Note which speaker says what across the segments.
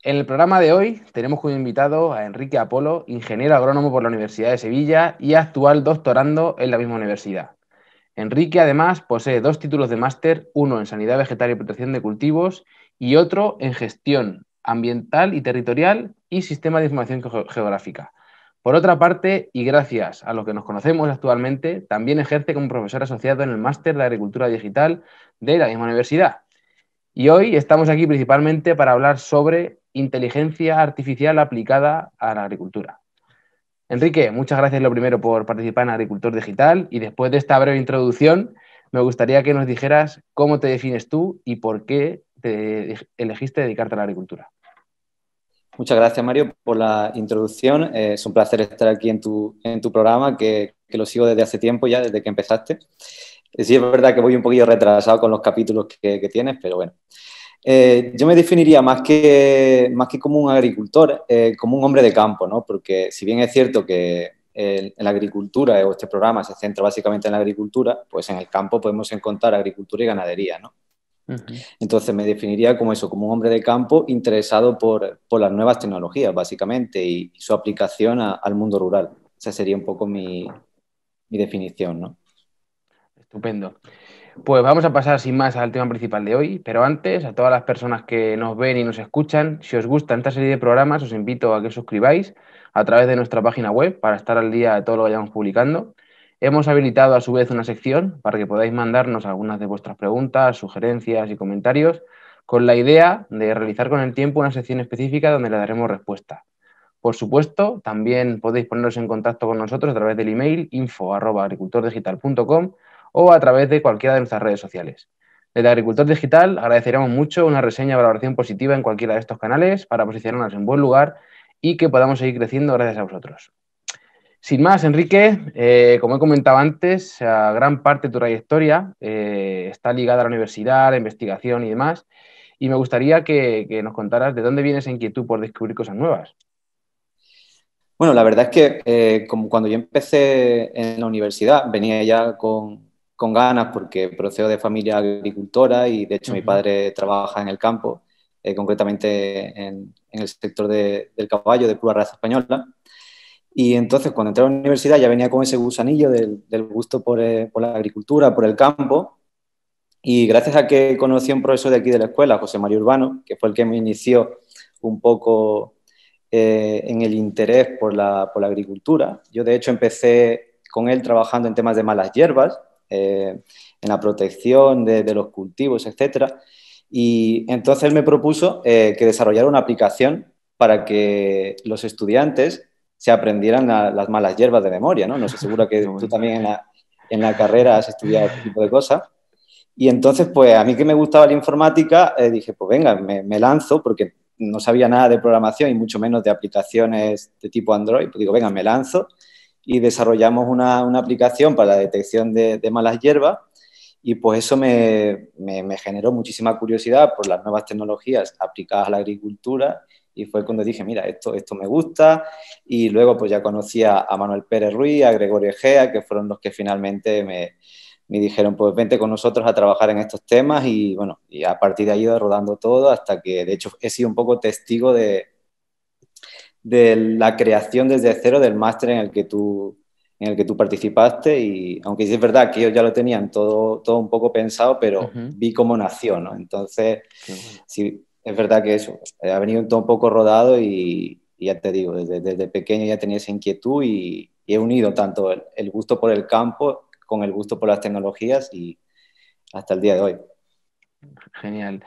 Speaker 1: En el programa de hoy tenemos como invitado a Enrique Apolo, ingeniero agrónomo por la Universidad de Sevilla y actual doctorando en la misma universidad. Enrique además posee 2 títulos de máster, uno en Sanidad Vegetal y Protección de Cultivos y otro en Gestión Ambiental y Territorial y Sistema de Información Geográfica. Por otra parte, y gracias a lo que nos conocemos actualmente, también ejerce como profesor asociado en el Máster de Agricultura Digital de la misma universidad. Y hoy estamos aquí principalmente para hablar sobre inteligencia artificial aplicada a la agricultura. Enrique, muchas gracias lo primero por participar en Agricultor Digital y después de esta breve introducción me gustaría que nos dijeras cómo te defines tú y por qué te elegiste dedicarte a la agricultura.
Speaker 2: Muchas gracias, Mario, por la introducción. Es un placer estar aquí en tu programa, que lo sigo desde hace tiempo ya, desde que empezaste. Sí, es verdad que voy un poquillo retrasado con los capítulos que tienes, pero bueno. Yo me definiría más que como un agricultor, como un hombre de campo, ¿no? Porque si bien es cierto que en la agricultura, o este programa se centra básicamente en la agricultura, pues en el campo podemos encontrar agricultura y ganadería, ¿no? Entonces me definiría como eso, como un hombre de campo interesado por las nuevas tecnologías, básicamente, y su aplicación al mundo rural. Esa sería un poco mi definición, ¿no?
Speaker 1: Estupendo. Pues vamos a pasar sin más al tema principal de hoy, pero antes, a todas las personas que nos ven y nos escuchan, si os gusta esta serie de programas, os invito a que os suscribáis a través de nuestra página web para estar al día de todo lo que vayamos publicando. Hemos habilitado a su vez una sección para que podáis mandarnos algunas de vuestras preguntas, sugerencias y comentarios, con la idea de realizar con el tiempo una sección específica donde le daremos respuesta. Por supuesto, también podéis poneros en contacto con nosotros a través del email info@agricultordigital.com o a través de cualquiera de nuestras redes sociales. Desde Agricultor Digital agradeceremos mucho una reseña o valoración positiva en cualquiera de estos canales para posicionarnos en buen lugar y que podamos seguir creciendo gracias a vosotros. Sin más, Enrique, como he comentado antes, gran parte de tu trayectoria está ligada a la universidad, a la investigación y demás, y me gustaría que nos contaras de dónde viene esa inquietud por descubrir cosas nuevas.
Speaker 2: Bueno, la verdad es que como cuando yo empecé en la universidad, venía ya con ganas porque procedo de familia agricultora y de hecho mi padre trabaja en el campo, concretamente en el sector del caballo de pura raza española. Y entonces cuando entré a la universidad ya venía con ese gusanillo del gusto por la agricultura, por el campo. Y gracias a que conocí a un profesor de aquí de la escuela, José María Urbano, que fue el que me inició un poco en el interés por la agricultura. Yo, de hecho, empecé con él trabajando en temas de malas hierbas, en la protección de los cultivos, etcétera. Y entonces él me propuso que desarrollara una aplicación para que los estudiantes se aprendieran las malas hierbas de memoria, ¿no? No sé, seguro que tú también en la carrera has estudiado este tipo de cosas. Y entonces, pues a mí que me gustaba la informática, dije, pues venga, me lanzo, porque no sabía nada de programación y mucho menos de aplicaciones de tipo Android. Pues digo, venga, me lanzo y desarrollamos una aplicación para la detección de malas hierbas. Y pues eso me generó muchísima curiosidad por las nuevas tecnologías aplicadas a la agricultura. Y fue cuando dije, mira, esto me gusta. Y luego pues ya conocí a Manuel Pérez Ruiz, a Gregorio Egea, que fueron los que finalmente me dijeron, pues vente con nosotros a trabajar en estos temas y bueno, y a partir de ahí he ido rodando todo hasta que de hecho he sido un poco testigo de la creación desde cero del máster en el que tú participaste y aunque sí es verdad que ellos ya lo tenían todo un poco pensado, pero vi cómo nació, ¿no? Entonces, bueno, sí, es verdad que eso, ha venido todo un poco rodado y ya te digo, desde pequeño ya tenía esa inquietud y he unido tanto el gusto por el campo con el gusto por las tecnologías y hasta el día de hoy.
Speaker 1: Genial.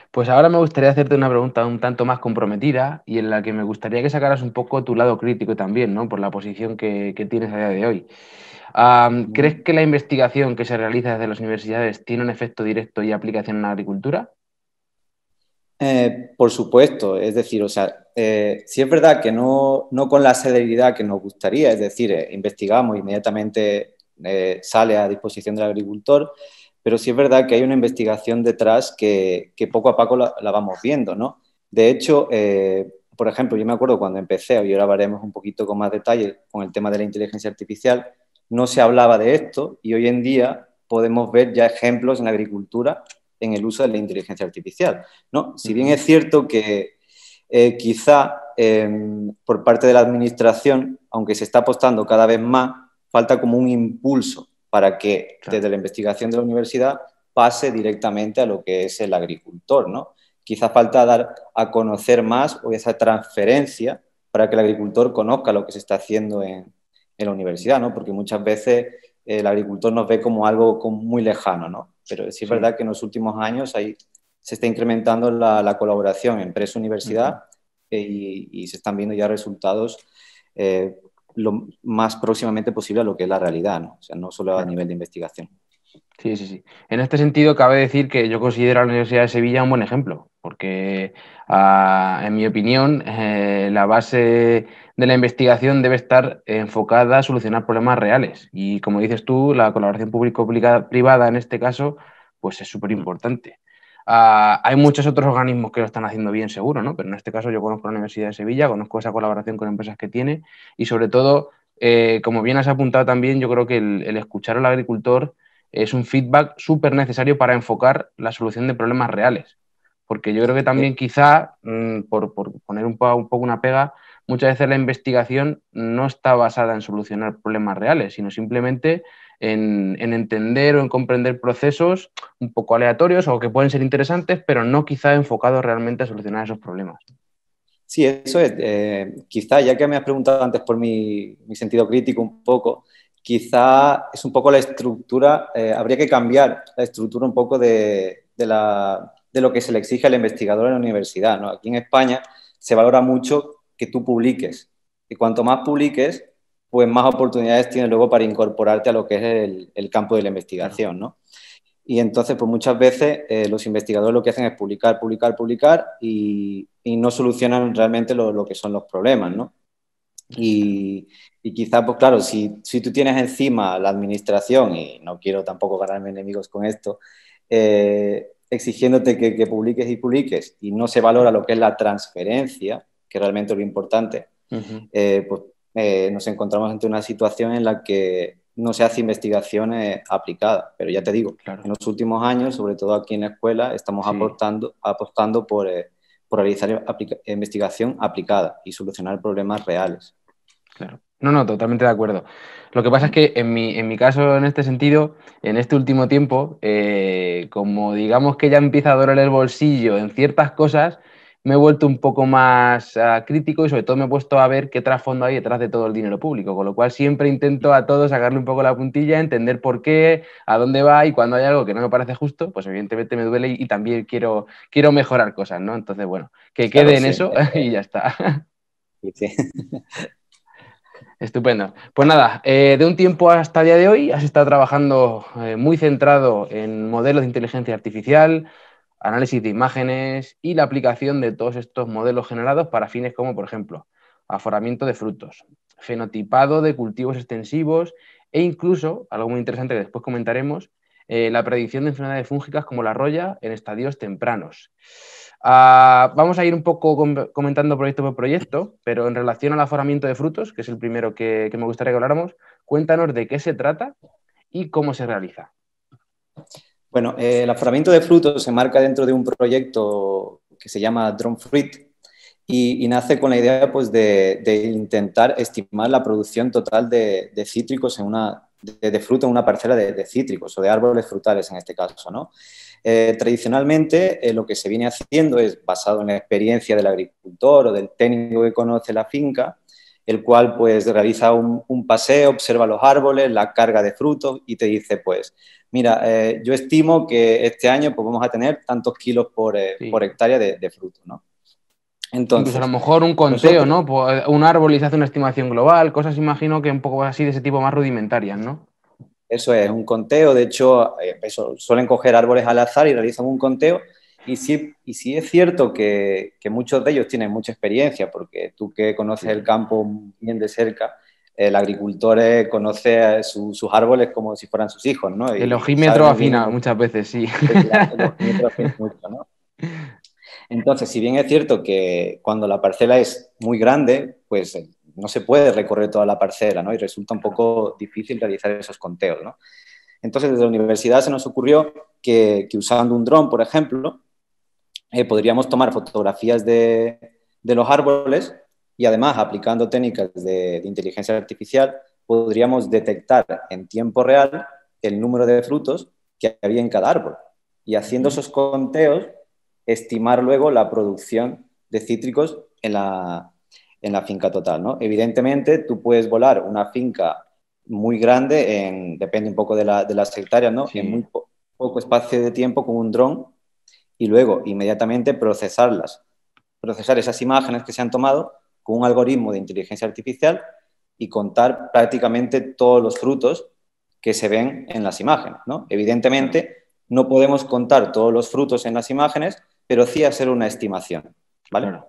Speaker 1: Pues ahora me gustaría hacerte una pregunta un tanto más comprometida y en la que me gustaría que sacaras un poco tu lado crítico también, ¿no? Por la posición que tienes a día de hoy. ¿Crees que la investigación que se realiza desde las universidades tiene un efecto directo y aplicación en la agricultura?
Speaker 2: Por supuesto, es decir, o sea, sí es verdad que no con la celeridad que nos gustaría, es decir, investigamos inmediatamente sale a disposición del agricultor, pero sí es verdad que hay una investigación detrás que poco a poco la vamos viendo, ¿no? De hecho, por ejemplo, yo me acuerdo cuando empecé, y ahora hablaremos un poquito con más detalle con el tema de la inteligencia artificial, no se hablaba de esto y hoy en día podemos ver ya ejemplos en la agricultura en el uso de la inteligencia artificial, ¿no? Si bien es cierto que quizá por parte de la administración, aunque se está apostando cada vez más, falta como un impulso para que desde la investigación de la universidad pase directamente a lo que es el agricultor, ¿no? Quizá falta dar a conocer más o esa transferencia para que el agricultor conozca lo que se está haciendo en la universidad, ¿no? Porque muchas veces el agricultor nos ve como algo muy lejano, ¿no? Pero sí es verdad que en los últimos años ahí se está incrementando la colaboración empresa-universidad y se están viendo ya resultados lo más próximamente posible a lo que es la realidad, ¿no? O sea, no solo a nivel de investigación.
Speaker 1: Sí, sí, sí. En este sentido, cabe decir que yo considero a la Universidad de Sevilla un buen ejemplo, porque en mi opinión, la base de la investigación debe estar enfocada a solucionar problemas reales. Y como dices tú, la colaboración público-privada en este caso, pues es súper importante. Hay muchos otros organismos que lo están haciendo bien, seguro, ¿no? Pero en este caso yo conozco la Universidad de Sevilla, conozco esa colaboración con empresas que tiene y sobre todo, como bien has apuntado también, yo creo que el escuchar al agricultor es un feedback súper necesario para enfocar la solución de problemas reales. Porque yo creo que también quizá, por poner un poco una pega, muchas veces la investigación no está basada en solucionar problemas reales, sino simplemente en entender o en comprender procesos un poco aleatorios o que pueden ser interesantes, pero no quizá enfocados realmente a solucionar esos problemas.
Speaker 2: Sí, eso es. Quizá, ya que me has preguntado antes por mi sentido crítico un poco, quizá es un poco la estructura, habría que cambiar la estructura un poco de lo que se le exige al investigador en la universidad, ¿no? Aquí en España se valora mucho que tú publiques y cuanto más publiques, pues más oportunidades tienes luego para incorporarte a lo que es el campo de la investigación, ¿no? Y entonces, pues muchas veces los investigadores lo que hacen es publicar, publicar, publicar y no solucionan realmente lo que son los problemas, ¿no? Y quizá, pues claro, si tú tienes encima la administración, y no quiero tampoco ganarme enemigos con esto, exigiéndote que publiques y publiques y no se valora lo que es la transferencia, que realmente es lo importante, pues nos encontramos ante una situación en la que no se hace investigación aplicada. Pero ya te digo, en los últimos años, sobre todo aquí en la escuela, estamos apostando por realizar investigación aplicada y solucionar problemas reales.
Speaker 1: Claro. No, no, totalmente de acuerdo. Lo que pasa es que en mi caso, en este sentido, en este último tiempo, como digamos que ya empieza a doler el bolsillo en ciertas cosas, me he vuelto un poco más crítico y sobre todo me he puesto a ver qué trasfondo hay detrás de todo el dinero público, con lo cual siempre intento a todo sacarle un poco la puntilla, entender por qué, a dónde va y cuando hay algo que no me parece justo, pues evidentemente me duele y también quiero mejorar cosas, ¿no? Entonces, bueno, que quede
Speaker 2: Claro,
Speaker 1: en
Speaker 2: sí,
Speaker 1: eso y ya está.
Speaker 2: sí.
Speaker 1: Estupendo. Pues nada, de un tiempo hasta el día de hoy has estado trabajando muy centrado en modelos de inteligencia artificial, análisis de imágenes y la aplicación de todos estos modelos generados para fines como, por ejemplo, aforamiento de frutos, fenotipado de cultivos extensivos e incluso, algo muy interesante que después comentaremos, la predicción de enfermedades fúngicas como la roya en estadios tempranos. Vamos a ir un poco comentando proyecto por proyecto, pero en relación al aforamiento de frutos, que es el primero que me gustaría que habláramos, cuéntanos de qué se trata y cómo se realiza.
Speaker 2: Bueno, el aforamiento de frutos se marca dentro de un proyecto que se llama Drone Fruit y nace con la idea pues, de intentar estimar la producción total de cítricos de fruta en una parcela de cítricos o de árboles frutales en este caso, ¿no? Tradicionalmente lo que se viene haciendo es basado en la experiencia del agricultor o del técnico que conoce la finca, el cual pues realiza un paseo, observa los árboles, la carga de frutos y te dice pues, mira, yo estimo que este año pues, vamos a tener tantos kilos por hectárea de frutos, ¿no?
Speaker 1: Incluso a lo
Speaker 2: Entonces,
Speaker 1: mejor un conteo,
Speaker 2: nosotros,
Speaker 1: ¿no? Un árbol y se hace una estimación global, cosas imagino que un poco así de ese tipo más rudimentarias, ¿no?
Speaker 2: eso es un conteo, de hecho, suelen coger árboles al azar y realizan un conteo. Y sí es cierto que muchos de ellos tienen mucha experiencia, porque tú que conoces el campo bien de cerca, el agricultor conoce sus árboles como si fueran sus hijos, ¿no?
Speaker 1: El
Speaker 2: Y sabe
Speaker 1: ojímetro
Speaker 2: muy bien
Speaker 1: afina muchas veces, sí.
Speaker 2: el ojímetro afina mucho, ¿no? Entonces, si bien es cierto que cuando la parcela es muy grande, pues no se puede recorrer toda la parcela, ¿no? Y resulta un poco difícil realizar esos conteos, ¿no? Entonces, desde la universidad se nos ocurrió que usando un dron, por ejemplo, podríamos tomar fotografías de los árboles y además aplicando técnicas de inteligencia artificial podríamos detectar en tiempo real el número de frutos que había en cada árbol y haciendo esos conteos estimar luego la producción de cítricos en la finca total, ¿no? Evidentemente, tú puedes volar una finca muy grande, depende un poco de las hectáreas, ¿no?
Speaker 1: Sí.
Speaker 2: En muy poco espacio de tiempo con un dron y luego inmediatamente procesar esas imágenes que se han tomado con un algoritmo de inteligencia artificial y contar prácticamente todos los frutos que se ven en las imágenes, ¿no? Evidentemente, no podemos contar todos los frutos en las imágenes, pero sí hacer una estimación, ¿vale?
Speaker 1: Claro.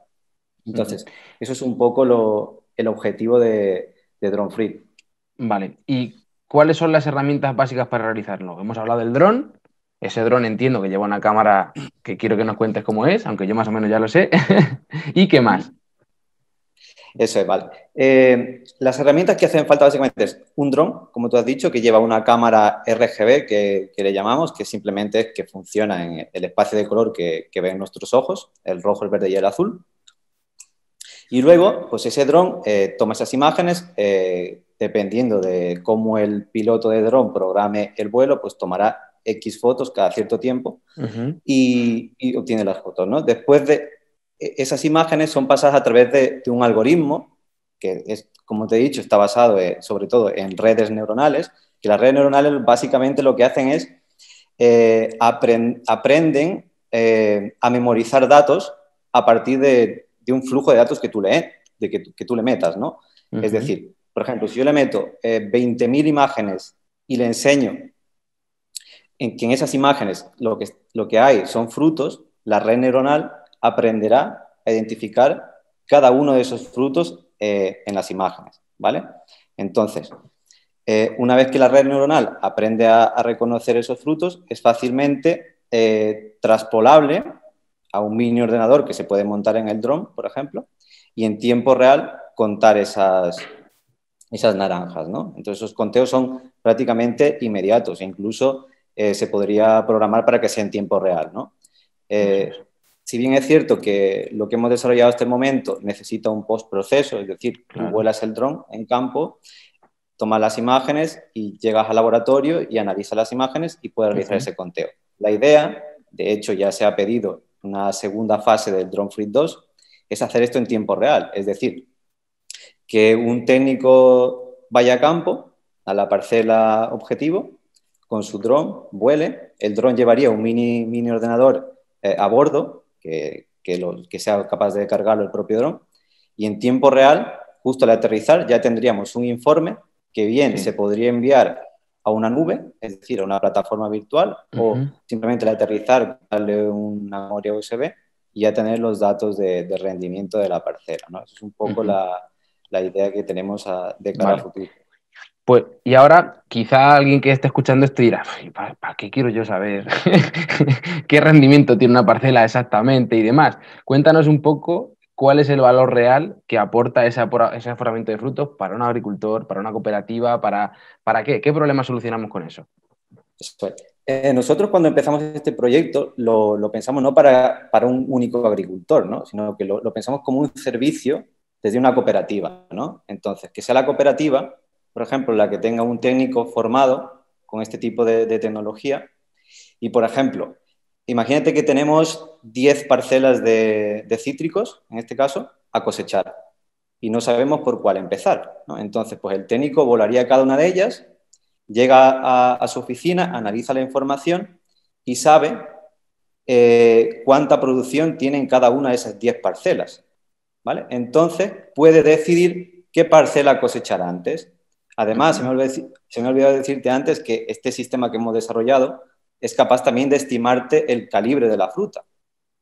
Speaker 2: Entonces, eso es un poco el objetivo de DroneFree.
Speaker 1: Vale. ¿Y cuáles son las herramientas básicas para realizarlo? Hemos hablado del dron. Ese dron entiendo que lleva una cámara que quiero que nos cuentes cómo es, aunque yo más o menos ya lo sé. ¿Y qué más?
Speaker 2: Eso es, vale. Las herramientas que hacen falta básicamente es un dron, como tú has dicho, que lleva una cámara RGB que le llamamos, que simplemente es que funciona en el espacio de color que ven nuestros ojos, el rojo, el verde y el azul. Y luego, pues ese dron toma esas imágenes, dependiendo de cómo el piloto de dron programe el vuelo, pues tomará X fotos cada cierto tiempo y obtiene las fotos, ¿no? Después de esas imágenes son pasadas a través de un algoritmo que es, como te he dicho, está basado sobre todo en redes neuronales, que las redes neuronales básicamente lo que hacen es aprenden a memorizar datos a partir de un flujo de datos que tú le metas, ¿no? Es decir, por ejemplo, si yo le meto 20.000 imágenes y le enseño que en esas imágenes lo que hay son frutos, la red neuronal aprenderá a identificar cada uno de esos frutos en las imágenes, ¿vale? Entonces, una vez que la red neuronal aprende a reconocer esos frutos, es fácilmente traspolable a un mini ordenador que se puede montar en el dron, por ejemplo, y en tiempo real contar esas naranjas, ¿no? Entonces, esos conteos son prácticamente inmediatos e incluso se podría programar para que sea en tiempo real, ¿no? Si bien es cierto que lo que hemos desarrollado hasta el momento necesita un postproceso, es decir, tú vuelas el dron en campo, tomas las imágenes y llegas al laboratorio y analizas las imágenes y puedes realizar ese conteo. La idea, de hecho ya se ha pedido una segunda fase del DroneFree 2, es hacer esto en tiempo real, es decir, que un técnico vaya a campo, a la parcela objetivo, con su dron, vuele, el dron llevaría un mini ordenador a bordo, que sea capaz de cargarlo el propio dron, y en tiempo real, justo al aterrizar, ya tendríamos un informe que bien se podría enviar a una nube, es decir, a una plataforma virtual, o simplemente al aterrizar, darle una memoria USB y ya tener los datos de rendimiento de la parcela, ¿no? Eso es un poco la idea que tenemos de cara a futuro.
Speaker 1: Pues, y ahora quizá alguien que esté escuchando esto dirá, ¿para qué quiero yo saber qué rendimiento tiene una parcela exactamente y demás? Cuéntanos un poco cuál es el valor real que aporta ese aforamiento de frutos para un agricultor, para una cooperativa, ¿para qué? ¿Qué problemas solucionamos con eso?
Speaker 2: Nosotros cuando empezamos este proyecto lo pensamos no para un único agricultor, ¿no? Sino que lo pensamos como un servicio desde una cooperativa, ¿no? Entonces, que sea la cooperativa, por ejemplo, la que tenga un técnico formado con este tipo de tecnología y, por ejemplo, imagínate que tenemos 10 parcelas de cítricos, en este caso, a cosechar y no sabemos por cuál empezar, ¿no? Entonces, pues el técnico volaría cada una de ellas, llega a su oficina, analiza la información y sabe cuánta producción tienen cada una de esas 10 parcelas, ¿vale? Entonces, puede decidir qué parcela cosechar antes. Además, se me ha olvidado decirte antes que este sistema que hemos desarrollado es capaz también de estimarte el calibre de la fruta.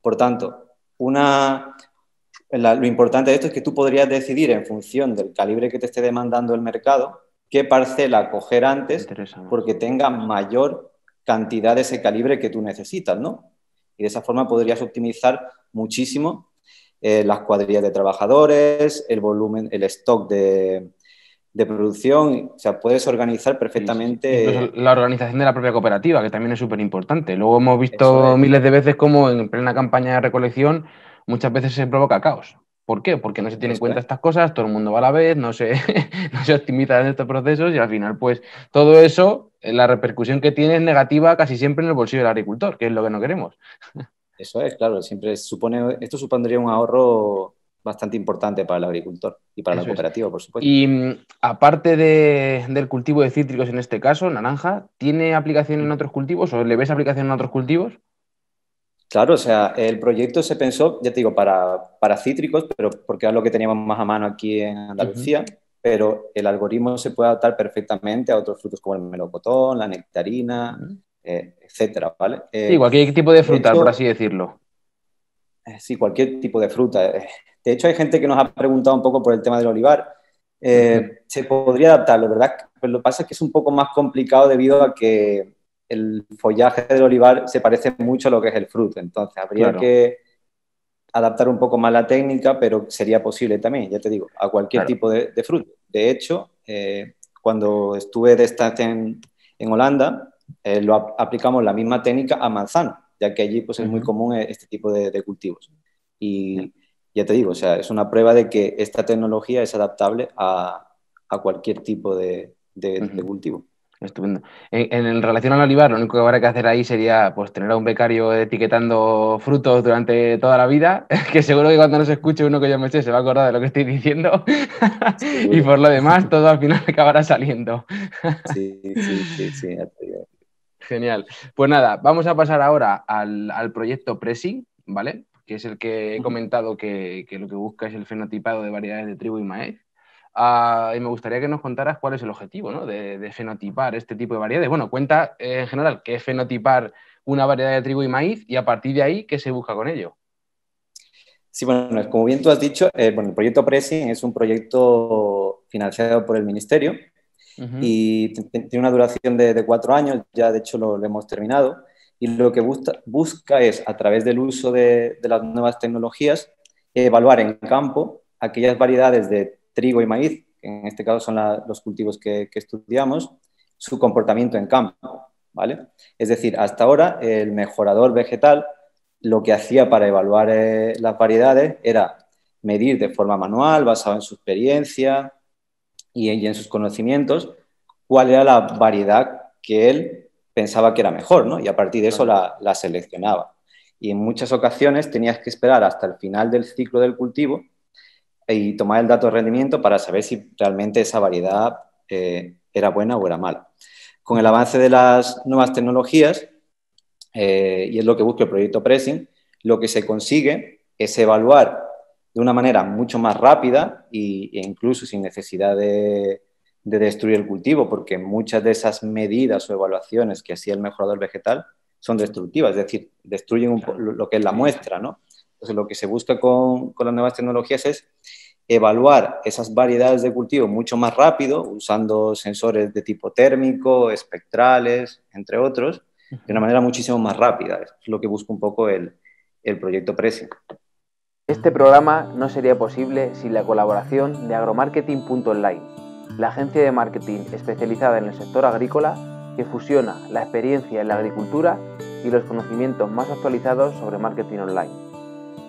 Speaker 2: Por tanto, lo importante de esto es que tú podrías decidir en función del calibre que te esté demandando el mercado qué parcela coger antes porque tenga mayor cantidad de ese calibre que tú necesitas, ¿no? Y de esa forma podrías optimizar muchísimo las cuadrillas de trabajadores, el volumen, el stock de producción, o sea, puedes organizar perfectamente.
Speaker 1: Incluso la organización de la propia cooperativa, que también es súper importante. Luego hemos visto miles de veces cómo en plena campaña de recolección muchas veces se provoca caos. ¿Por qué? Porque no se tienen en
Speaker 2: Eso
Speaker 1: cuenta
Speaker 2: es.
Speaker 1: estas cosas, todo el mundo va a la vez, no se, no se optimizan estos procesos y al final, pues, todo eso, la repercusión que tiene es negativa casi siempre en el bolsillo del agricultor, que es lo que no queremos.
Speaker 2: Eso es, claro, esto supondría un ahorro bastante importante para el agricultor y para la
Speaker 1: Eso es.
Speaker 2: cooperativa, por supuesto.
Speaker 1: Y aparte del cultivo de cítricos en este caso, naranja, ¿tiene aplicación en otros cultivos o le ves aplicación en otros cultivos?
Speaker 2: Claro, o sea, el proyecto se pensó, ya te digo, para cítricos, pero porque era lo que teníamos más a mano aquí en
Speaker 1: Ujú.
Speaker 2: Andalucía, pero el algoritmo se puede adaptar perfectamente a otros frutos como el melocotón, la nectarina,
Speaker 1: Ujú.
Speaker 2: etcétera, ¿vale?
Speaker 1: Sí, cualquier tipo de
Speaker 2: De
Speaker 1: fruta, por
Speaker 2: hecho,
Speaker 1: así decirlo.
Speaker 2: sí, cualquier tipo de fruta. De hecho, hay gente que nos ha preguntado un poco por el tema del olivar.
Speaker 1: Ujú.
Speaker 2: Se podría adaptar, la verdad, pero lo que pasa es que es un poco más complicado debido a que el follaje del olivar se parece mucho a lo que es el fruto. Entonces, habría
Speaker 1: Claro,
Speaker 2: que adaptar un poco más la técnica, pero sería posible también, ya te digo, a cualquier
Speaker 1: claro.
Speaker 2: tipo de fruto. De hecho, cuando estuve de stage en Holanda, aplicamos la misma técnica a manzano, ya que allí pues, es muy
Speaker 1: Ujú.
Speaker 2: común este tipo de cultivos. Y ya te digo, o sea, es una prueba de que esta tecnología es adaptable a cualquier tipo de
Speaker 1: Ujú.
Speaker 2: cultivo.
Speaker 1: Estupendo. En relación al olivar, lo único que habrá que hacer ahí sería pues, tener a un becario etiquetando frutos durante toda la vida, que seguro que cuando nos escuche uno que yo me sé se va a acordar de lo que estoy diciendo. Y
Speaker 2: Seguro.
Speaker 1: por lo demás, todo al final acabará saliendo.
Speaker 2: Sí, sí, sí, sí, ya te digo.
Speaker 1: Genial. Pues nada, vamos a pasar ahora al proyecto Pressing, ¿vale? Que es el que he comentado que lo que busca es el fenotipado de variedades de trigo y maíz. Y me gustaría que nos contaras cuál es el objetivo, ¿no? de fenotipar este tipo de variedades. Bueno, cuenta en general qué es fenotipar una variedad de trigo y maíz y a partir de ahí qué se busca con ello.
Speaker 2: Sí, bueno, como bien tú has dicho, bueno, el proyecto Pressing es un proyecto financiado por el Ministerio
Speaker 1: Ujú.
Speaker 2: y tiene una duración de 4 años, ya de hecho lo hemos terminado, y lo que busca es, a través del uso de las nuevas tecnologías, evaluar en campo aquellas variedades de trigo y maíz, que en este caso son los cultivos que estudiamos, su comportamiento en campo, ¿vale? Es decir, hasta ahora el mejorador vegetal lo que hacía para evaluar las variedades era medir de forma manual, basado en su experiencia y en sus conocimientos, cuál era la variedad que él pensaba que era mejor, ¿no? Y a partir de eso
Speaker 1: Claro.
Speaker 2: la seleccionaba. Y en muchas ocasiones tenías que esperar hasta el final del ciclo del cultivo y tomar el dato de rendimiento para saber si realmente esa variedad era buena o era mala. Con el
Speaker 1: Ujú.
Speaker 2: avance de las nuevas tecnologías, y es lo que busca el proyecto Pressing, lo que se consigue es evaluar de una manera mucho más rápida e incluso sin necesidad de destruir el cultivo, porque muchas de esas medidas o evaluaciones que hacía el mejorador vegetal son destructivas, es decir, destruyen
Speaker 1: Claro.
Speaker 2: lo que es la
Speaker 1: Sí, sí.
Speaker 2: muestra, ¿no? Entonces, lo que se busca con las nuevas tecnologías es evaluar esas variedades de cultivo mucho más rápido, usando sensores de tipo térmico, espectrales, entre otros, de una
Speaker 1: Ujú.
Speaker 2: manera muchísimo más rápida. Es lo que busca un poco el proyecto Pressing.
Speaker 1: Este programa no sería posible sin la colaboración de agromarketing.online, la agencia de marketing especializada en el sector agrícola que fusiona la experiencia en la agricultura y los conocimientos más actualizados sobre marketing online.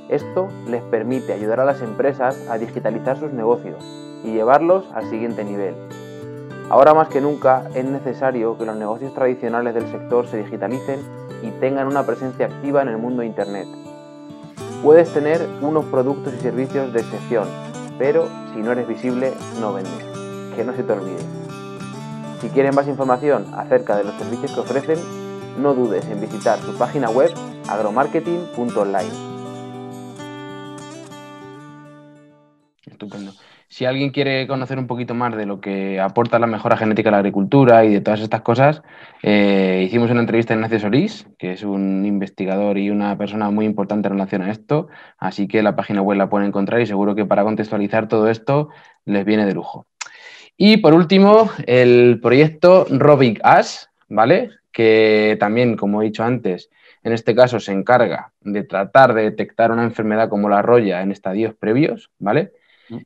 Speaker 1: Esto les permite ayudar a las empresas a digitalizar sus negocios y llevarlos al siguiente nivel. Ahora más que nunca es necesario que los negocios tradicionales del sector se digitalicen y tengan una presencia activa en el mundo de Internet. Puedes tener unos productos y servicios de excepción, pero si no eres visible, no vendes. Que no se te olvide. Si quieren más información acerca de los servicios que ofrecen, no dudes en visitar su página web agromarketing.online. Estupendo. Si alguien quiere conocer un poquito más de lo que aporta la mejora genética a la agricultura y de todas estas cosas, hicimos una entrevista a Ignacio Solís, que es un investigador y una persona muy importante en relación a esto, así que la página web la pueden encontrar y seguro que para contextualizar todo esto les viene de lujo. Y por último, el proyecto Robic Ash, ¿vale? Que también, como he dicho antes, en este caso se encarga de tratar de detectar una enfermedad como la roya en estadios previos, ¿vale?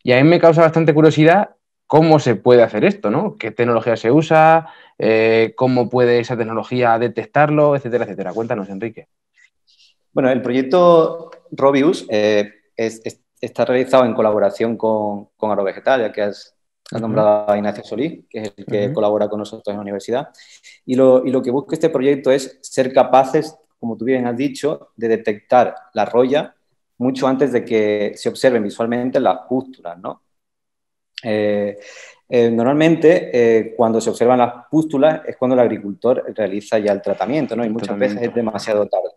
Speaker 1: Y a mí me causa bastante curiosidad cómo se puede hacer esto, ¿no? ¿Qué tecnología se usa? ¿Cómo puede esa tecnología detectarlo? Etcétera, etcétera. Cuéntanos, Enrique.
Speaker 2: Bueno, el proyecto Robius está realizado en colaboración con Agrovegetal, ya que has nombrado a Ignacio Solís, que es el que colabora con nosotros en la universidad. Y lo que busca este proyecto es ser capaces, como tú bien has dicho, de detectar la roya mucho antes de que se observen visualmente las pústulas, ¿no? Normalmente, cuando se observan las pústulas es cuando el agricultor realiza ya el tratamiento, ¿no? Y muchas veces es demasiado tarde,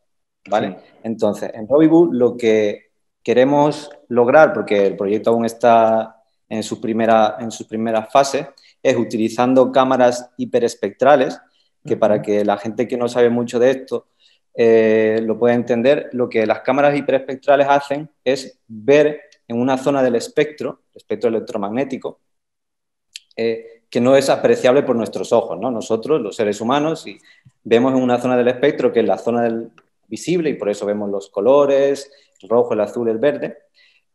Speaker 2: ¿vale? Sí. Entonces, en RoviBu lo que queremos lograr, porque el proyecto aún está en sus primeras fases, es utilizando cámaras hiperespectrales, que para que la gente que no sabe mucho de esto lo pueda entender, lo que las cámaras hiperespectrales hacen es ver en una zona del espectro electromagnético, que no es apreciable por nuestros ojos, ¿no? Nosotros, los seres humanos, y vemos en una zona del espectro que es la zona del visible y por eso vemos los colores, el rojo, el azul, el verde,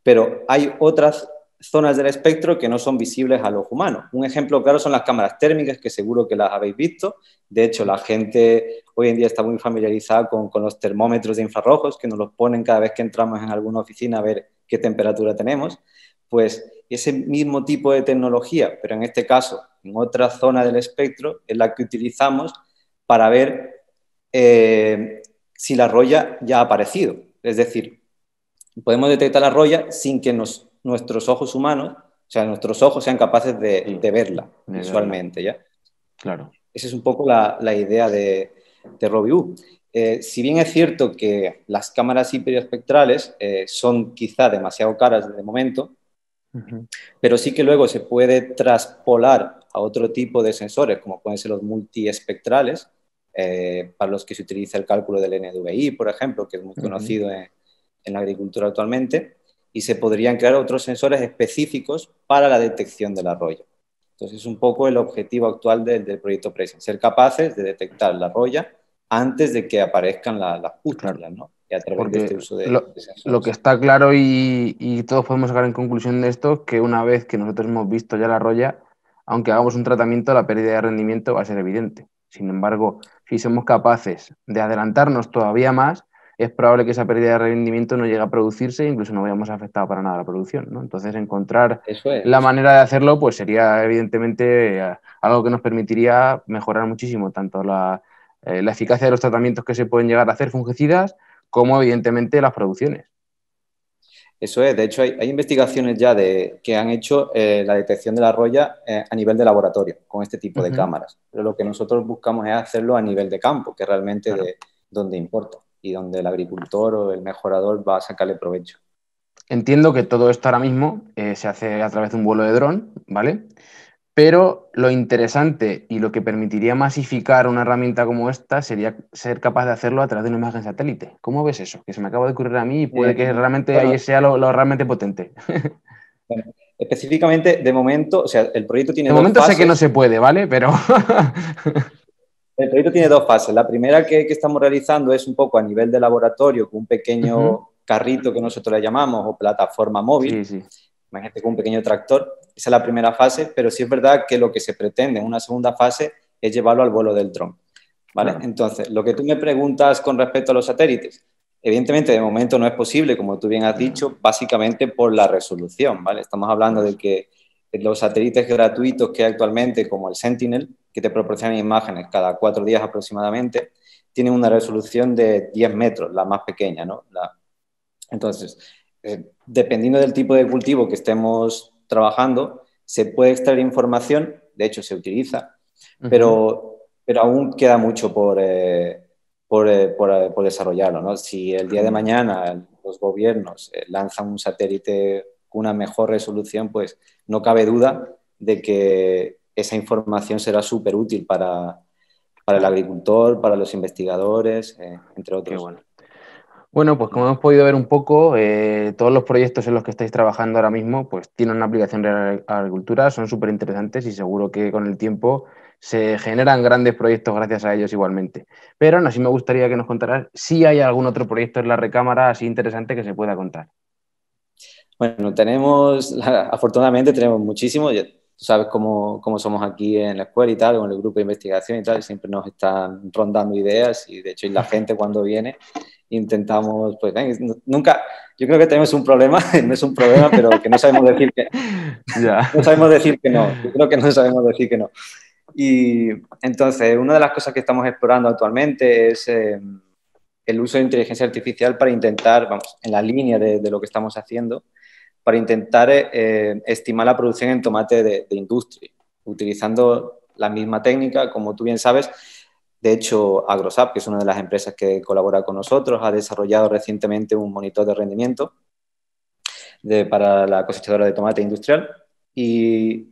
Speaker 2: pero hay otras zonas del espectro que no son visibles al ojo humano. Un ejemplo claro son las cámaras térmicas, que seguro que las habéis visto. De hecho, la gente hoy en día está muy familiarizada con los termómetros de infrarrojos, que nos los ponen cada vez que entramos en alguna oficina a ver qué temperatura tenemos. Pues ese mismo tipo de tecnología, pero en este caso en otra zona del espectro, es la que utilizamos para ver si la roya ya ha aparecido. Es decir, podemos detectar la roya sin que nuestros ojos humanos, o sea, nuestros ojos sean capaces de verla visualmente, ¿ya?
Speaker 1: Claro.
Speaker 2: Esa es un poco la idea de RoviBu. Si bien es cierto que las cámaras hiperespectrales son quizá demasiado caras de momento, pero sí que luego se puede traspolar a otro tipo de sensores, como pueden ser los multiespectrales, para los que se utiliza el cálculo del NDVI, por ejemplo, que es muy conocido en la agricultura actualmente, y se podrían crear otros sensores específicos para la detección de la roya. Entonces, es un poco el objetivo actual del proyecto PRESENT, ser capaces de detectar la roya antes de que aparezcan las pústulas, claro, ¿no? Y a través de este uso de sensores.
Speaker 1: Lo que está claro y todos podemos sacar en conclusión de esto, que una vez que nosotros hemos visto ya la roya, aunque hagamos un tratamiento, la pérdida de rendimiento va a ser evidente. Sin embargo, si somos capaces de adelantarnos todavía más, es probable que esa pérdida de rendimiento no llegue a producirse e incluso no vayamos afectado para nada a la producción, ¿no? Entonces, encontrar la manera de hacerlo pues sería evidentemente algo que nos permitiría mejorar muchísimo tanto la eficacia de los tratamientos que se pueden llegar a hacer fungicidas, como evidentemente las producciones.
Speaker 2: Eso es, de hecho hay investigaciones ya que han hecho la detección de la roya a nivel de laboratorio con este tipo de cámaras, pero lo que nosotros buscamos es hacerlo a nivel de campo, que es realmente claro, donde importa y donde el agricultor o el mejorador va a sacarle provecho.
Speaker 1: Entiendo que todo esto ahora mismo se hace a través de un vuelo de dron, ¿vale? Pero lo interesante y lo que permitiría masificar una herramienta como esta sería ser capaz de hacerlo a través de una imagen satélite. ¿Cómo ves eso? Que se me acaba de ocurrir a mí y puede que realmente ahí sea lo realmente potente.
Speaker 2: Bueno, específicamente, de momento, o sea, el proyecto tiene dos fases.
Speaker 1: De momento sé que no se puede, ¿vale? Pero...
Speaker 2: El proyecto tiene dos fases. La primera que estamos realizando es un poco a nivel de laboratorio, con un pequeño carrito que nosotros le llamamos, o plataforma móvil. Sí. Imagínate con un pequeño tractor. Esa es la primera fase, pero sí es verdad que lo que se pretende en una segunda fase es llevarlo al vuelo del dron, ¿vale? Claro. Entonces, lo que tú me preguntas con respecto a los satélites, evidentemente de momento no es posible, como tú bien has dicho, básicamente por la resolución, ¿vale? Estamos hablando de que los satélites gratuitos que hay actualmente, como el Sentinel, que te proporcionan imágenes cada 4 días aproximadamente, tienen una resolución de 10 metros, la más pequeña, ¿no? Entonces, dependiendo del tipo de cultivo que estemos trabajando, se puede extraer información, de hecho se utiliza, pero aún queda mucho por desarrollarlo, ¿no? Si el día de mañana los gobiernos lanzan un satélite con una mejor resolución, pues no cabe duda de que esa información será súper útil para el agricultor, para los investigadores, entre otros.
Speaker 1: Qué bueno. Bueno, pues como hemos podido ver un poco, todos los proyectos en los que estáis trabajando ahora mismo pues tienen una aplicación real a la agricultura, son súper interesantes y seguro que con el tiempo se generan grandes proyectos gracias a ellos igualmente. Pero aún así me gustaría que nos contaras si hay algún otro proyecto en la recámara así interesante que se pueda contar.
Speaker 2: Bueno, afortunadamente tenemos muchísimo. Tú sabes cómo somos aquí en la escuela y tal, con el grupo de investigación y tal, siempre nos están rondando ideas y de hecho la gente cuando viene intentamos, pues nunca, yo creo que tenemos un problema, no es un problema, pero que no sabemos decir que,
Speaker 1: Ya.
Speaker 2: no sabemos decir que no. Yo creo que no sabemos decir que no. Y entonces, una de las cosas que estamos explorando actualmente es el uso de inteligencia artificial para intentar, vamos, en la línea de lo que estamos haciendo, para intentar estimar la producción en tomate de industria, utilizando la misma técnica, como tú bien sabes. De hecho, AgroSap, que es una de las empresas que colabora con nosotros, ha desarrollado recientemente un monitor de rendimiento para la cosechadora de tomate industrial,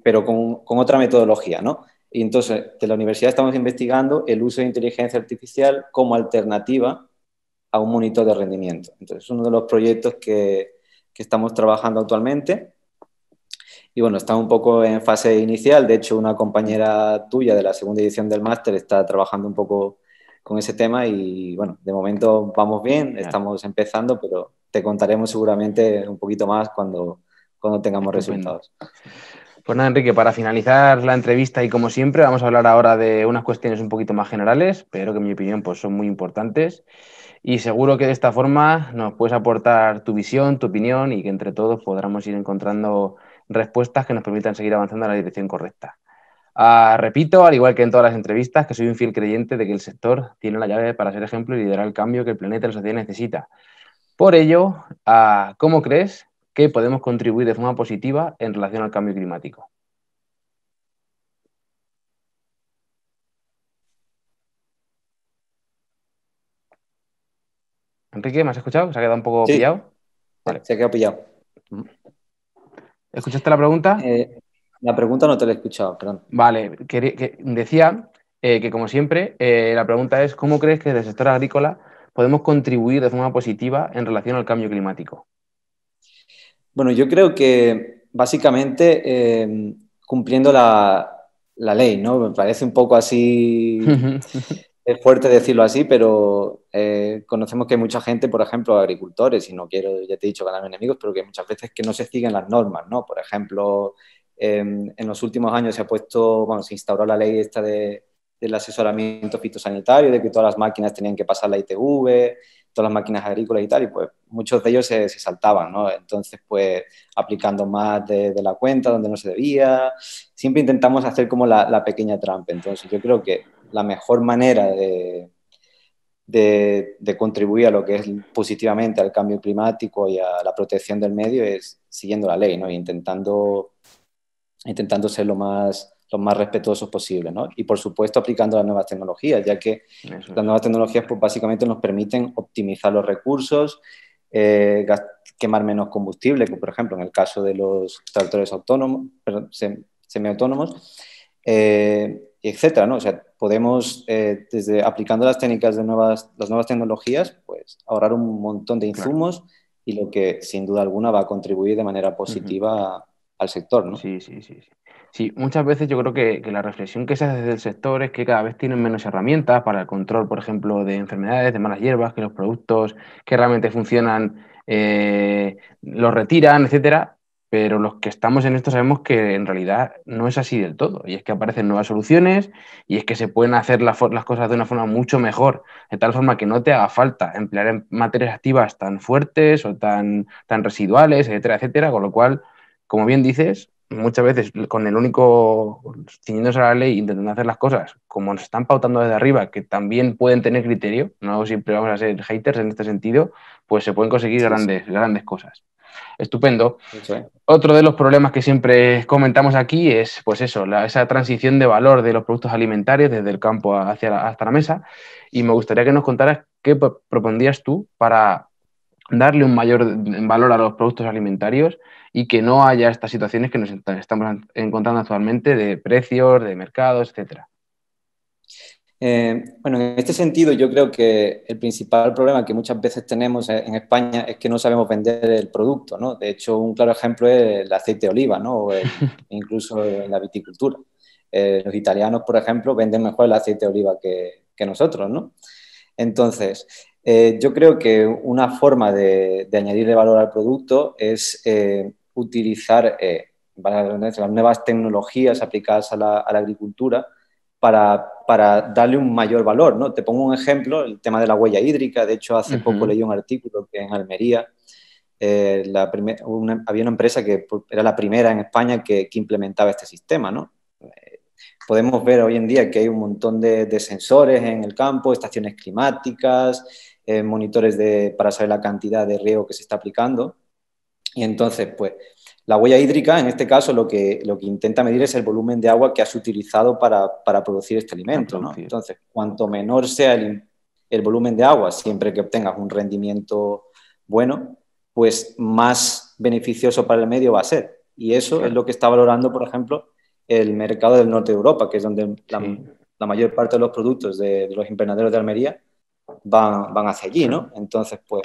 Speaker 2: pero con otra metodología, ¿no? Y entonces, de la universidad estamos investigando el uso de inteligencia artificial como alternativa a un monitor de rendimiento. Entonces, es uno de los proyectos que estamos trabajando actualmente. Y bueno, está un poco en fase inicial. De hecho, una compañera tuya de la segunda edición del máster está trabajando un poco con ese tema y bueno, de momento vamos bien, estamos empezando, pero te contaremos seguramente un poquito más cuando tengamos
Speaker 1: Estupendo.
Speaker 2: resultados.
Speaker 1: Pues nada, Enrique, para finalizar la entrevista y como siempre, vamos a hablar ahora de unas cuestiones un poquito más generales, pero que en mi opinión pues, son muy importantes. Y seguro que de esta forma nos puedes aportar tu visión, tu opinión y que entre todos podamos ir encontrando respuestas que nos permitan seguir avanzando en la dirección correcta. Repito, al igual que en todas las entrevistas, que soy un fiel creyente de que el sector tiene la llave para ser ejemplo y liderar el cambio que el planeta y la sociedad necesita. Por ello, ¿cómo crees que podemos contribuir de forma positiva en relación al cambio climático? Enrique, ¿me has escuchado? ¿Se ha quedado un poco
Speaker 2: Sí,
Speaker 1: pillado? Vale.
Speaker 2: se ha quedado pillado.
Speaker 1: ¿Escuchaste la pregunta?
Speaker 2: La pregunta no te la he escuchado, perdón.
Speaker 1: Vale, decía que como siempre, la pregunta es ¿cómo crees que desde el sector agrícola podemos contribuir de forma positiva en relación al cambio climático?
Speaker 2: Bueno, yo creo que básicamente cumpliendo la ley, ¿no? Me parece un poco así, es fuerte decirlo así, pero conocemos que hay mucha gente, por ejemplo, agricultores, y no quiero, ya te he dicho, ganarme enemigos, pero que muchas veces que no se siguen las normas, ¿no? Por ejemplo, en los últimos años se ha puesto, bueno, se instauró la ley esta del asesoramiento fitosanitario, de que todas las máquinas tenían que pasar la ITV, todas las máquinas agrícolas y tal, y pues muchos de ellos se saltaban, ¿no? Entonces, pues aplicando más de la cuenta donde no se debía, siempre intentamos hacer como la pequeña trampa. Entonces, yo creo que la mejor manera de contribuir a lo que es positivamente al cambio climático y a la protección del medio es siguiendo la ley, ¿no? Intentando ser lo más respetuosos posible, ¿no? Y por supuesto aplicando las nuevas tecnologías, ya que las nuevas tecnologías pues básicamente nos permiten optimizar los recursos, quemar menos combustible, como por ejemplo en el caso de los tractores autónomos, semiautónomos, etcétera, ¿no? O sea, podemos, desde aplicando las técnicas de las nuevas tecnologías, pues ahorrar un montón de insumos, claro, y lo que sin duda alguna va a contribuir de manera positiva al sector, ¿no?
Speaker 1: Sí, sí, sí, sí. Sí, muchas veces yo creo que la reflexión que se hace desde el sector es que cada vez tienen menos herramientas para el control, por ejemplo, de enfermedades, de malas hierbas, que los productos que realmente funcionan los retiran, etcétera. Pero los que estamos en esto sabemos que en realidad no es así del todo. Y es que aparecen nuevas soluciones y es que se pueden hacer las cosas de una forma mucho mejor, de tal forma que no te haga falta emplear materias activas tan fuertes o tan residuales, etcétera, etcétera. Con lo cual, como bien dices, muchas veces con el único, ciñéndose a la ley, intentando hacer las cosas como nos están pautando desde arriba, que también pueden tener criterio, no siempre vamos a ser haters en este sentido, pues se pueden conseguir grandes cosas. Estupendo. Otro de los problemas que siempre comentamos aquí es, pues eso, esa transición de valor de los productos alimentarios desde el campo hasta la mesa. Y me gustaría que nos contaras qué propondrías tú para darle un mayor valor a los productos alimentarios y que no haya estas situaciones que nos estamos encontrando actualmente de precios, de mercados, etcétera.
Speaker 2: Bueno, en este sentido yo creo que el principal problema que muchas veces tenemos en España es que no sabemos vender el producto, ¿no? De hecho, un claro ejemplo es el aceite de oliva, ¿no? O incluso en la viticultura. Los italianos, por ejemplo, venden mejor el aceite de oliva que nosotros, ¿no? Entonces, yo creo que una forma de añadirle valor al producto es utilizar las nuevas tecnologías aplicadas a la agricultura para darle un mayor valor, ¿no? Te pongo un ejemplo, el tema de la huella hídrica. De hecho, hace poco leí un artículo que en Almería había una empresa que era la primera en España que implementaba este sistema, ¿no? Podemos ver hoy en día que hay un montón de sensores en el campo, estaciones climáticas, monitores para saber la cantidad de riego que se está aplicando. Y entonces, pues, la huella hídrica, en este caso, lo que intenta medir es el volumen de agua que has utilizado para producir este alimento, ¿no? Entonces, cuanto menor sea el volumen de agua, siempre que obtengas un rendimiento bueno, pues más beneficioso para el medio va a ser. Y eso es lo que está valorando, por ejemplo, el mercado del norte de Europa, que es donde la mayor parte de los productos de los invernaderos de Almería van hacia allí, ¿no? Entonces, pues,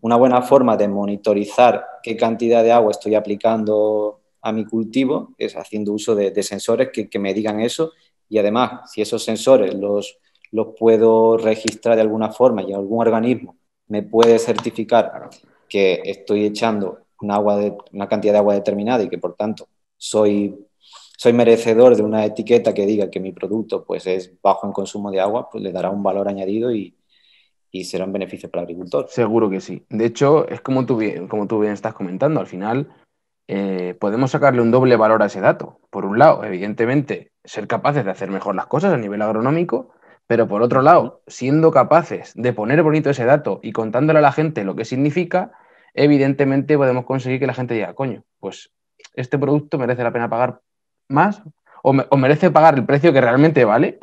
Speaker 2: una buena forma de monitorizar qué cantidad de agua estoy aplicando a mi cultivo es haciendo uso de sensores que me digan eso, y además, si esos sensores los puedo registrar de alguna forma y algún organismo me puede certificar que estoy echando una cantidad de agua determinada y que por tanto soy merecedor de una etiqueta que diga que mi producto pues, es bajo en consumo de agua, pues le dará un valor añadido y será un beneficio para el agricultor.
Speaker 1: Seguro que sí. De hecho, es como tú bien estás comentando. Al final, podemos sacarle un doble valor a ese dato. Por un lado, evidentemente, ser capaces de hacer mejor las cosas a nivel agronómico, pero por otro lado, siendo capaces de poner bonito ese dato y contándole a la gente lo que significa, evidentemente podemos conseguir que la gente diga, coño, pues este producto merece la pena pagar más o merece pagar el precio que realmente vale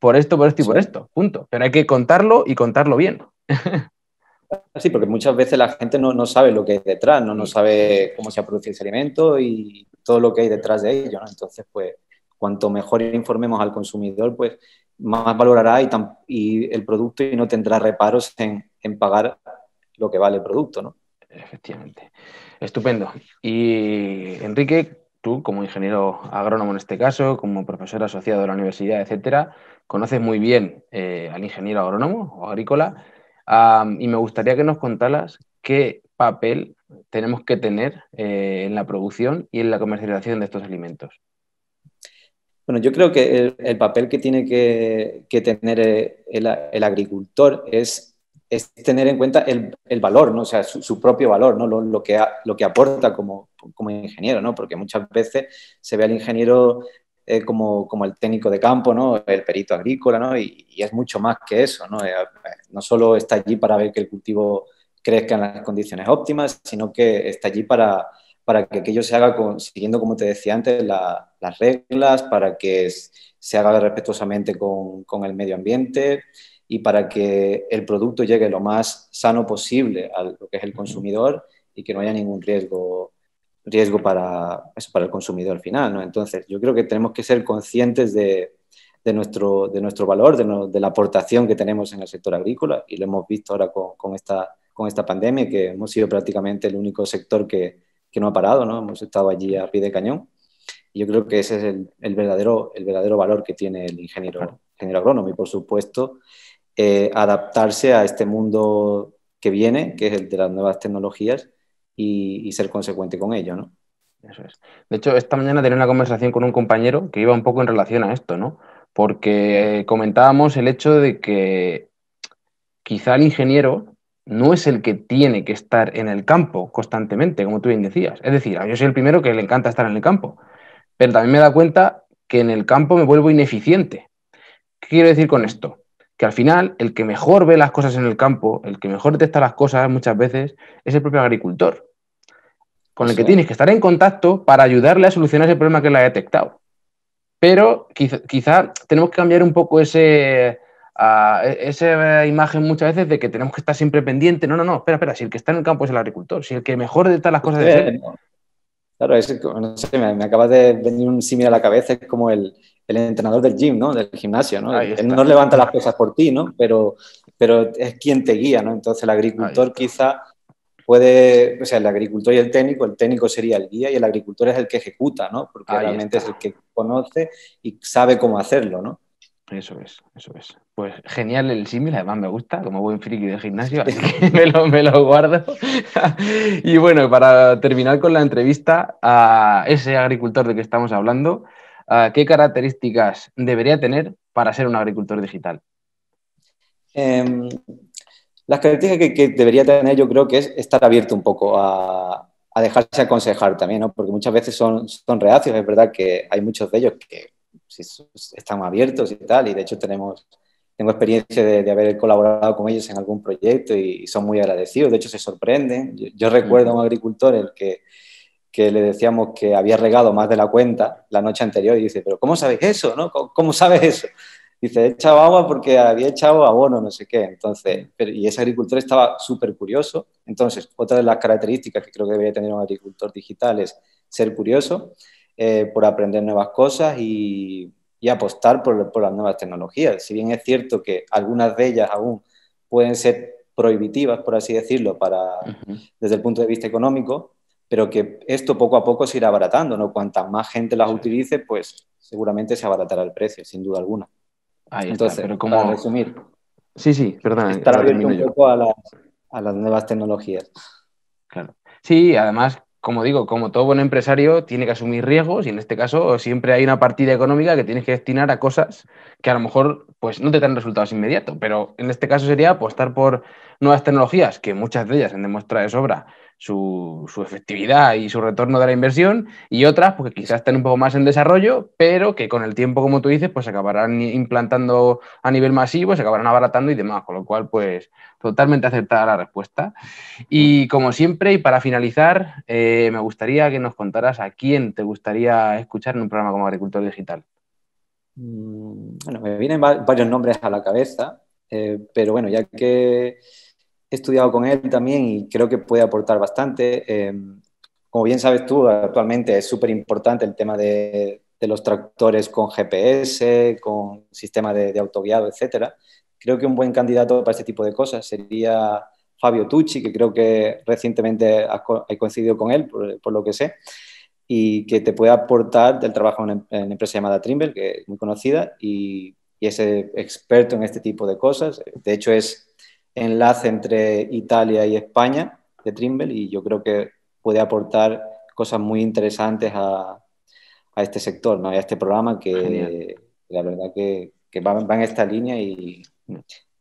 Speaker 1: por esto y por esto, punto. Pero hay que contarlo y contarlo bien.
Speaker 2: Sí, porque muchas veces la gente no sabe lo que hay detrás, no sabe cómo se produce ese alimento y todo lo que hay detrás de ello, ¿no? Entonces, pues, cuanto mejor informemos al consumidor, pues, más valorará y el producto y no tendrá reparos en pagar lo que vale el producto, ¿no?
Speaker 1: Efectivamente. Estupendo. Y Enrique, tú como ingeniero agrónomo en este caso, como profesor asociado de la universidad, etcétera, conoces muy bien al ingeniero agrónomo o agrícola, y me gustaría que nos contaras qué papel tenemos que tener en la producción y en la comercialización de estos alimentos.
Speaker 2: Bueno, yo creo que el papel que tiene que tener el agricultor es tener en cuenta el valor, ¿no? O sea, su propio valor, ¿no? Lo que aporta como ingeniero, ¿no? Porque muchas veces se ve al ingeniero como el técnico de campo, ¿no? El perito agrícola, ¿no? Y es mucho más que eso, ¿no? No solo está allí para ver que el cultivo crezca en las condiciones óptimas, sino que está allí para que aquello se haga siguiendo, como te decía antes, las reglas, para que se haga respetuosamente con el medio ambiente y para que el producto llegue lo más sano posible a lo que es el consumidor y que no haya ningún riesgo para el consumidor final, ¿no? Entonces, yo creo que tenemos que ser conscientes de nuestro valor, de la aportación que tenemos en el sector agrícola, y lo hemos visto ahora con esta pandemia, que hemos sido prácticamente el único sector que no ha parado, ¿no? Hemos estado allí a pie de cañón. Y yo creo que ese es el verdadero valor que tiene el ingeniero agrónomo. Y, por supuesto, adaptarse a este mundo que viene, que es el de las nuevas tecnologías, y ser consecuente con ello, ¿no?
Speaker 1: Eso es. De hecho, esta mañana tenía una conversación con un compañero que iba un poco en relación a esto, ¿no? Porque comentábamos el hecho de que quizá el ingeniero no es el que tiene que estar en el campo constantemente, como tú bien decías. Es decir, yo soy el primero que le encanta estar en el campo, pero también me da cuenta que en el campo me vuelvo ineficiente. ¿Qué quiero decir con esto? Que al final el que mejor ve las cosas en el campo, el que mejor detecta las cosas muchas veces, es el propio agricultor, con el que tienes que estar en contacto para ayudarle a solucionar ese problema que le ha detectado. Pero quizá tenemos que cambiar un poco esa imagen muchas veces de que tenemos que estar siempre pendiente. No, espera, si el que está en el campo es el agricultor, si el que mejor detecta las cosas es él.
Speaker 2: Claro, no sé, me acaba de venir un símil a la cabeza, es como el entrenador del gym, ¿no? Del gimnasio, ¿no? Él no levanta las pesas por ti, ¿no? Pero es quien te guía, ¿no? Entonces el agricultor quizá puede, o sea, el agricultor y el técnico sería el guía y el agricultor es el que ejecuta, ¿no? Porque realmente es el que conoce y sabe cómo hacerlo, ¿no?
Speaker 1: Eso es. Pues genial el símil, además me gusta, como buen friki de gimnasio, así que me lo guardo. Y bueno, para terminar con la entrevista, a ese agricultor de que estamos hablando, ¿qué características debería tener para ser un agricultor digital?
Speaker 2: Las características que debería tener yo creo que es estar abierto un poco a dejarse aconsejar también, ¿no? Porque muchas veces son reacios, es verdad que hay muchos de ellos que sí, están abiertos y tal, y de hecho tengo experiencia de haber colaborado con ellos en algún proyecto y son muy agradecidos, de hecho se sorprenden. Yo recuerdo a un agricultor el que le decíamos que había regado más de la cuenta la noche anterior y dice, pero ¿cómo sabes eso? ¿No? ¿Cómo sabes eso? Dice, he echado agua porque había echado abono, no sé qué. Entonces, y ese agricultor estaba súper curioso. Entonces, otra de las características que creo que debería tener un agricultor digital es ser curioso por aprender nuevas cosas y apostar por las nuevas tecnologías. Si bien es cierto que algunas de ellas aún pueden ser prohibitivas, por así decirlo, desde el punto de vista económico, pero que esto poco a poco se irá abaratando, ¿no? Cuanta más gente las utilice, pues seguramente se abaratará el precio, sin duda alguna.
Speaker 1: Ahí está,
Speaker 2: Entonces,
Speaker 1: pero
Speaker 2: para
Speaker 1: como...
Speaker 2: resumir,
Speaker 1: Sí, perdona,
Speaker 2: estar
Speaker 1: ahora
Speaker 2: abierto
Speaker 1: termino
Speaker 2: un
Speaker 1: yo.
Speaker 2: poco a las nuevas tecnologías.
Speaker 1: Claro. Sí, además, como digo, como todo buen empresario, tiene que asumir riesgos y en este caso siempre hay una partida económica que tienes que destinar a cosas que a lo mejor pues, no te dan resultados inmediatos, pero en este caso sería apostar por nuevas tecnologías, que muchas de ellas han demostrado de sobra su efectividad y su retorno de la inversión, y otras pues, que quizás estén un poco más en desarrollo, pero que con el tiempo, como tú dices, pues se acabarán implantando a nivel masivo, se acabarán abaratando y demás, con lo cual, pues totalmente aceptada la respuesta. Y como siempre, y para finalizar, me gustaría que nos contaras a quién te gustaría escuchar en un programa como Agricultor Digital.
Speaker 2: Bueno, me vienen varios nombres a la cabeza, pero bueno, ya que he estudiado con él también y creo que puede aportar bastante. Como bien sabes tú, actualmente es súper importante el tema de los tractores con GPS, con sistema de autoguiado, etcétera. Creo que un buen candidato para este tipo de cosas sería Fabio Tucci, que creo que recientemente he coincidido con él, por lo que sé, y que te puede aportar del trabajo en una empresa llamada Trimble, que es muy conocida, y es experto en este tipo de cosas. De hecho, es enlace entre Italia y España de Trimble, y yo creo que puede aportar cosas muy interesantes a este sector, ¿no? A este programa
Speaker 1: Genial.
Speaker 2: que la verdad que va en esta línea y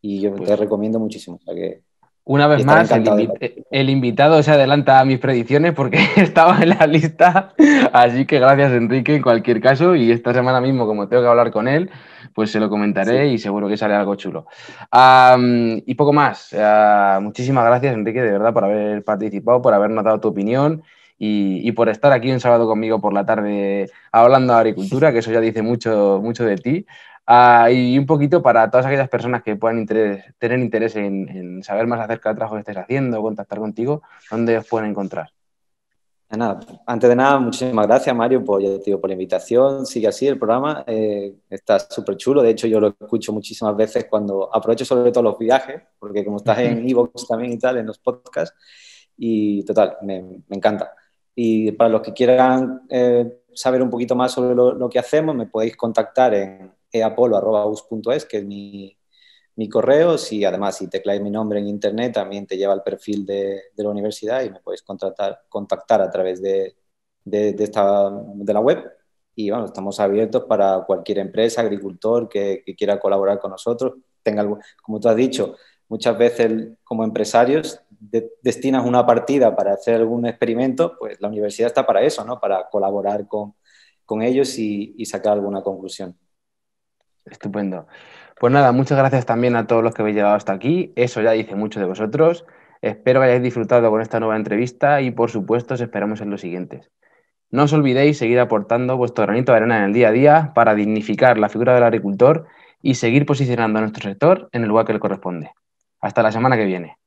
Speaker 2: yo te
Speaker 1: Pues
Speaker 2: recomiendo muchísimo. O sea
Speaker 1: una vez
Speaker 2: y estaré
Speaker 1: más,
Speaker 2: encantado de participar.
Speaker 1: el invitado se adelanta a mis predicciones porque estaba en la lista. Así que gracias, Enrique, en cualquier caso. Y esta semana mismo, como tengo que hablar con él, pues se lo comentaré
Speaker 2: Sí.
Speaker 1: y seguro que sale algo chulo. Y poco más. Muchísimas gracias, Enrique, de verdad, por haber participado, por habernos dado tu opinión y por estar aquí un sábado conmigo por la tarde hablando de agricultura, que eso ya dice mucho, mucho de ti. Y un poquito para todas aquellas personas que puedan tener interés en saber más acerca del trabajo que estés haciendo, contactar contigo, ¿dónde os pueden encontrar?
Speaker 2: Nada, antes de nada, muchísimas gracias, Mario, ya te digo, por la invitación. Sigue así el programa, está súper chulo. De hecho, yo lo escucho muchísimas veces cuando aprovecho sobre todo los viajes, porque como estás en iVoox también y tal, en los podcasts, y total, me encanta. Y para los que quieran saber un poquito más sobre lo que hacemos, me podéis contactar en eapolo.us.es, que es mi correo. Si además, si tecláis mi nombre en internet, también te lleva al perfil de la universidad y me podéis contactar a través de la web. Y bueno, estamos abiertos para cualquier empresa, agricultor que quiera colaborar con nosotros. Tenga algo, como tú has dicho, muchas veces como empresarios destinas una partida para hacer algún experimento, pues la universidad está para eso, ¿no? Para colaborar con ellos y sacar alguna conclusión.
Speaker 1: Estupendo. Pues nada, muchas gracias también a todos los que habéis llegado hasta aquí. Eso ya dice mucho de vosotros. Espero que hayáis disfrutado con esta nueva entrevista y, por supuesto, os esperamos en los siguientes. No os olvidéis seguir aportando vuestro granito de arena en el día a día para dignificar la figura del agricultor y seguir posicionando a nuestro sector en el lugar que le corresponde. Hasta la semana que viene.